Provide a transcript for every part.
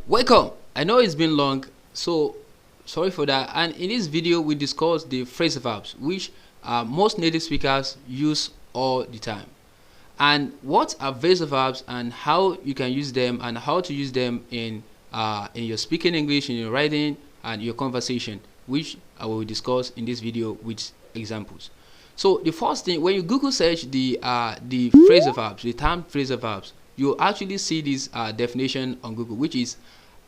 Welcome. I know it's been long, so sorry for that. And in this video, we discuss the phrasal verbs, which most native speakers use all the time. And what are phrasal verbs and how you can use them and how to use them in your speaking English, in your writing, and your conversation, which I will discuss in this video with examples. So the first thing, when you Google search the phrasal verbs, the term phrasal verbs, you actually see this definition on Google, which is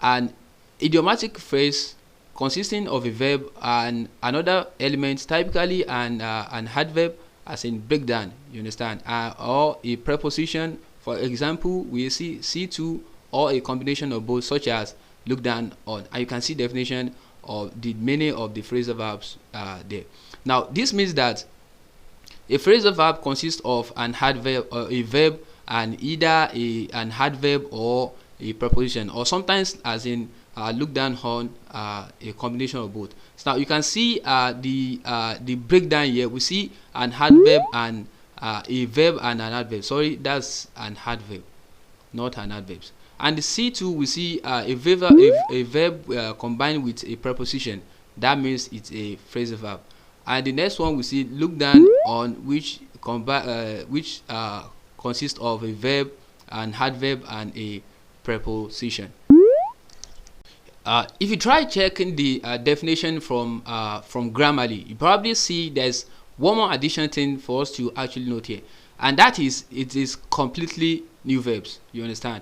an idiomatic phrase consisting of a verb and another element, typically an adverb, as in breakdown, you understand, or a preposition. For example, we see to, or a combination of both, such as look down on. And you can see definition of the meaning of the phrasal verbs there. Now, this means that a phrasal verb consists of an adverb or a verb and either an adverb or a preposition, or sometimes as in look down on, a combination of both. So now you can see the breakdown here. We see an adverb and a verb and an adverb. Sorry, that's an adverb, not an adverb. And the C2, we see a verb combined with a preposition. That means it's a phrasal verb. And the next one we see look down on, which consists of a verb, an adverb, and a preposition. If you try checking the definition from Grammarly, you probably see there's one more additional thing for us to actually note here, and that is it is completely new verbs. You understand?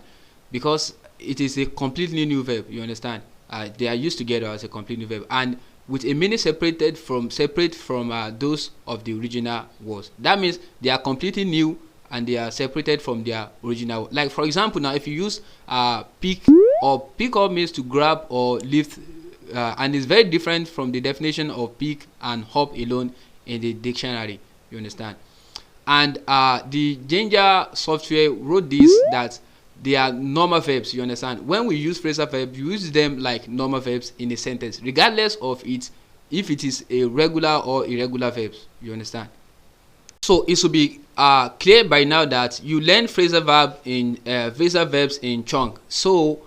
Because it is a completely new verb. You understand? They are used together as a complete new verb, and with a meaning separate from those of the original words. That means they are completely new and they are separated from their original. Like for example, now if you use pick up means to grab or lift, and it's very different from the definition of pick and hop alone in the dictionary. You understand? And the Ginger software wrote this, that they are normal verbs. You understand? When we use phrasal verbs, you use them like normal verbs in a sentence, regardless of if it is a regular or irregular verbs. You understand? So it should be clear by now that you learn phrasal verbs in chunk. So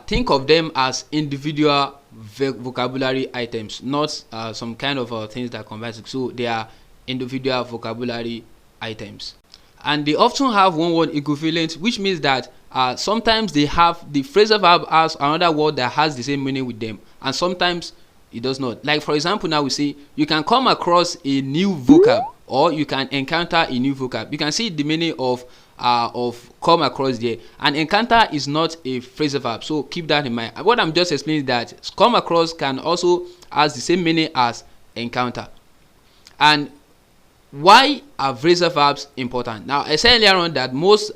think of them as individual vocabulary items, not some kind of things that combine. So they are individual vocabulary items, and they often have one word equivalent, which means that sometimes they have the phrasal verb as another word that has the same meaning with them, and sometimes it does not. Like for example, now we see you can come across a new vocab, or you can encounter a new vocab. You can see the meaning of come across there, and encounter is not a phrasal verb, so keep that in mind. What I'm just explaining is that come across can also has the same meaning as encounter. And why are phrasal verbs important? Now I said earlier on that most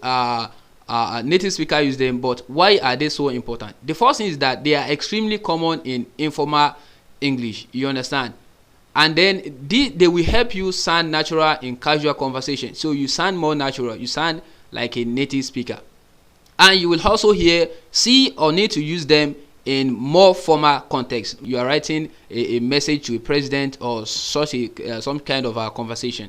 native speakers use them, but why are they so important? The first thing is that they are extremely common in informal English. You understand? And then they will help you sound natural in casual conversation. So you sound more natural. You sound like a native speaker. And you will also see or need to use them in more formal context. You are writing a message to a president or such some kind of a conversation.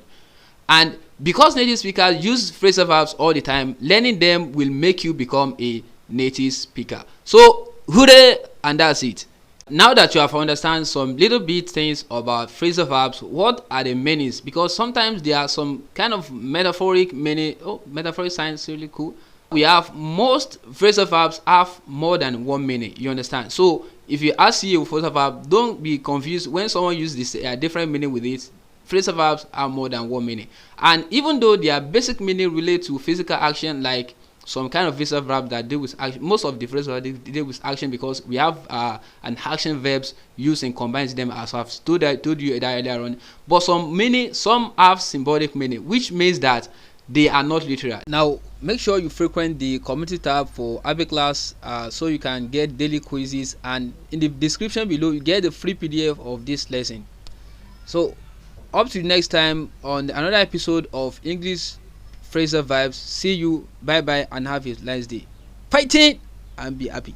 And because native speakers use phrasal verbs all the time, learning them will make you become a native speaker. So hooray, and that's it. Now that you have understand some little bit things about phrasal verbs, what are the meanings? Because sometimes there are some kind of metaphoric meaning. Oh, metaphoric sounds really cool. We have most phrasal verbs have more than one meaning. You understand? So if you ask you a phrasal verb, don't be confused when someone uses this different meaning with it. Phrasal verbs have more than one meaning, and even though their basic meaning relate to physical action, like some kind of phrasal verb that deal with action, most of the phrasal verbs deal with action, because we have an action verbs used and combines them, as I've told you earlier on. But some have symbolic meaning, which means that they are not literal. Now make sure you frequent the community tab for Abbey class, so you can get daily quizzes, and in the description below you get the free PDF of this lesson. So up to next time on another episode of English Phrasal Verbs. See you, bye bye, and have a nice day. Fighting and be happy.